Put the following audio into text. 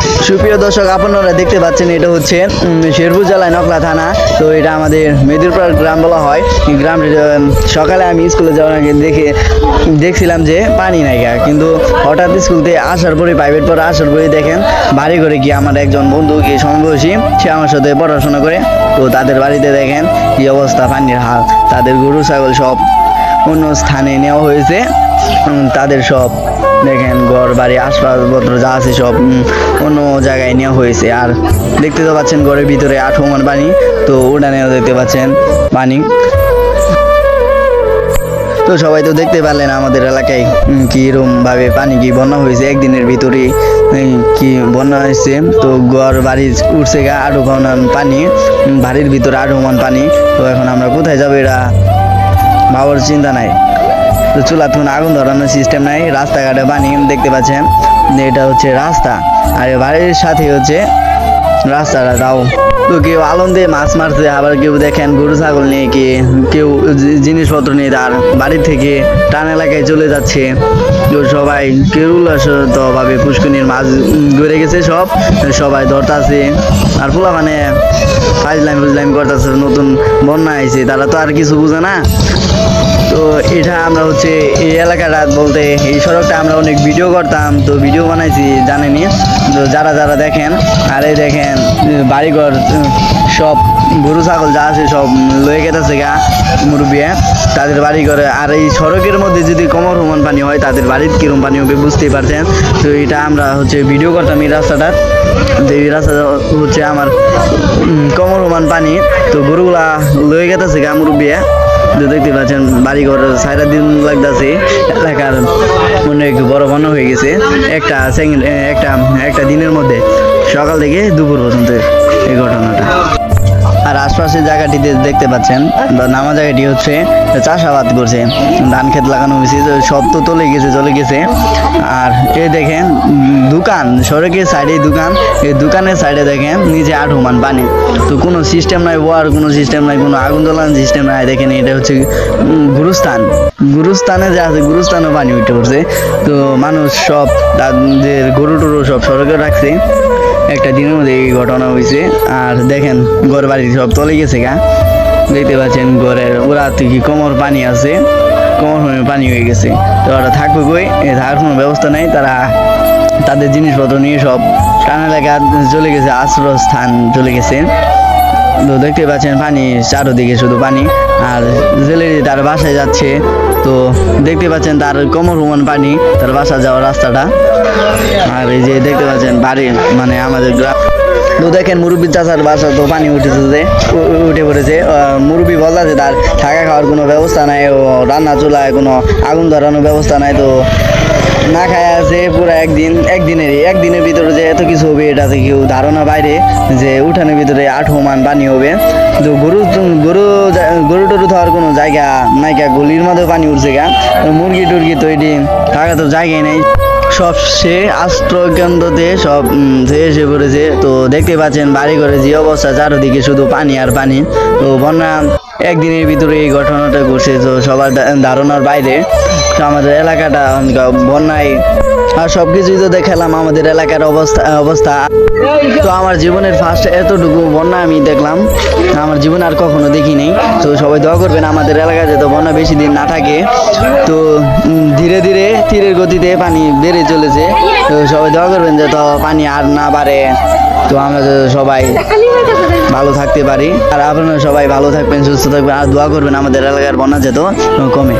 সুপ্রিয় দর্শক, আপনারা দেখতে পাচ্ছেন এটা হচ্ছে শেরপুর জেলায় নকলা থানা। তো এটা আমাদের মেদিরপাড় গ্রাম বলা হয়। গ্রাম সকালে আমি স্কুলে যাওয়ার আগে দেখছিলাম যে পানি নাই, কিন্তু হঠাৎ স্কুলতে আসার পরে প্রাইভেট পড়া আসার পরে দেখেন বাড়ি করে কি আমার একজন বন্ধু কি সমবয়সী, সে আমার সাথে পড়াশোনা করে। তো তাদের বাড়িতে দেখেন কি অবস্থা, পানির হাল। তাদের গরু ছাগল সব অন্য স্থানে নেওয়া হয়েছে। তাদের সব দেখেন ঘর বাড়ি আসবাবপত্র যা আছে সব অন্য জায়গায় নেওয়া হয়েছে। আর দেখতে তো পাচ্ছেন ঘরের ভিতরে 8 মান পানি, তো উঠানেও দেখতে পাচ্ছেন পানি। তো সবাই তো দেখতে পারলেন আমাদের এলাকায় কিরকম ভাবে পানি কি বন্যা হয়েছে, একদিনের ভিতরে কি বন্যা হয়েছে। তো ঘর বাড়ি উঠছে 8 মান পানি, বাড়ির ভিতরে 8 মান পানি। তো এখন আমরা কোথায় যাবো এটা ভাবার চিন্তা নাই। তো চুলা কোনো আগুন ধরানোর সিস্টেম নাই, রাস্তাঘাটে পানি দেখতে পাচ্ছেন। এটা হচ্ছে রাস্তা, আর বাড়ির সাথে হচ্ছে রাস্তাটা তাও। তো কেউ আলম দিয়ে মাছ মারছে, আবার কেউ দেখেন গরু ছাগল নিয়ে কেউ জিনিসপত্র নিয়ে তার বাড়ি থেকে টান এলাকায় চলে যাচ্ছে। তো সবাই কেউ উল্লাসভাবে পুষ্করণীর মাছ ঘুরে গেছে, সবাই ধরতেছে। আর পোলা মানে ফাইজলাইম করতেছে, নতুন বন্যা আইছে, তারা তো আর কিছু বুঝে না। তো এটা আমরা হচ্ছে এই এলাকাটা বলতে এই সড়কটা আমরা অনেক ভিডিও করতাম, তো ভিডিও বানাইছি জানেনি। তো যারা দেখেন, আর এই দেখেন বাড়িঘর সব গরু ছাগল যা আছে সব লয়ে গেছে মুরব্বী, তাদের বাড়ি ঘরে। আর এই সড়কের মধ্যে যদি কোমর সমান পানি হয়, তাদের বাড়ির কিরম পানি হবে বুঝতেই পারছেন। তো এটা আমরা হচ্ছে ভিডিও করতাম এই রাস্তাটা, যে এই রাস্তাটা হচ্ছে আমার কোমর সমান পানি। তো গরুগুলা লয়ে গেছে মুরব্বী, দেখতে পাচ্ছেন বাড়িঘর 4 দিন লাগতেছে। এলাকার অনেক বড় বন্যা হয়ে গেছে একটা দিনের মধ্যে, সকাল থেকে দুপুর পর্যন্ত এই ঘটনাটা। আর আশপাশের জায়গাটিতে দেখতে পাচ্ছেন নামা জায়গাটি হচ্ছে চাষাবাদ করছে, ধান ক্ষেত লাগানো হয়েছে, সব তো চলে গেছে। আর এই দেখেন দোকান, সড়কের সাইডে দোকান, এই দোকানের সাইডে দেখেন নিচে 8 মান পানি। তো কোনো সিস্টেম নাই, ওয়ার কোনো সিস্টেম নাই, কোনো আগুন জ্বালানোর সিস্টেম নাই। দেখেন এটা হচ্ছে গুরুস্থানে যে আছে, গুরুস্থানও পানি উঠে পড়ছে। তো মানুষ সব তাদের গরু টরু সব সড়কে রাখছে, একটা দিনের মধ্যে এই ঘটনা হয়েছে। আর দেখেন ঘর বাড়ি সব চলে গেছে দেখতে পাচ্ছেন ঘরের ওরা থেকে কোমর পানি আছে, কোমর পানি হয়ে গেছে। তো ওরা থাকবে কই, থাকার কোনো ব্যবস্থা নেই। তারা তাদের জিনিসপত্র নিয়ে সব টান এলাকা চলে গেছে, আশ্রয়স্থান চলে গেছে। তো দেখতে পাচ্ছেন পানি চারোদিকে শুধু পানি। আর জেলে তার বাসায় যাচ্ছে, তো দেখতে পাচ্ছেন তার কোমর সমান পানি, তার বাসা যাওয়ার রাস্তাটা। আর এই যে দেখতে পাচ্ছেন বাড়ি মানে আমাদের গ্রাম। তো দেখেন মুরব্বী চাচার বাসা তো পানি উঠে পড়েছে। মুরব্বী বলতেছে তার থাকা খাওয়ার কোনো ব্যবস্থা নাই, ও রান্না চুলায় কোনো আগুন ধরানোর ব্যবস্থা নাই। তো না খায় আছে পুরো একদিনের ভিতরে যে এত কিছু হবে এটা থেকে কেউ ধারণা বাইরে, যে উঠানের ভিতরে 8 মান পানি হবে। তো গরু টরু খাওয়ার কোনো জায়গা নাই, গলির মধ্যে পানি উঠছে মুরগি টুরগি তো এটি থাকা তো জায়গায় নেই, সব সে আশ্রয়কেন্দ্রতে সব এসে পড়েছে। তো দেখতে পাচ্ছেন বাড়ি ঘরে যে অবস্থা, চারদিকে শুধু পানি আর পানি। তো বন্যা একদিনের ভিতরে এই ঘটনাটা ঘটছে, তো সবার ধারণার বাইরে। তো আমাদের এলাকাটা বন্যায় আর সবকিছুই তো দেখালাম আমাদের এলাকার অবস্থা। তো আমার জীবনের ফার্স্ট এতটুকু বন্যা আমি দেখলাম, আমার জীবনে আর কখনো দেখি নেই। তো সবাই দোয়া করবেন আমাদের এলাকায় যাতে বন্যা বেশি দিন না থাকে। তো ধীরে ধীরে তীরের গতিতে পানি বেড়ে চলেছে, তো সবাই দোয়া করবেন যাতে পানি আর না বাড়ে, তো আমরা সবাই ভালো থাকতে পারি। আর আপনারা সবাই ভালো থাকবেন, সুস্থ থাকবেন, আর দোয়া করবেন আমাদের এলাকার বন্যা যেত কমে।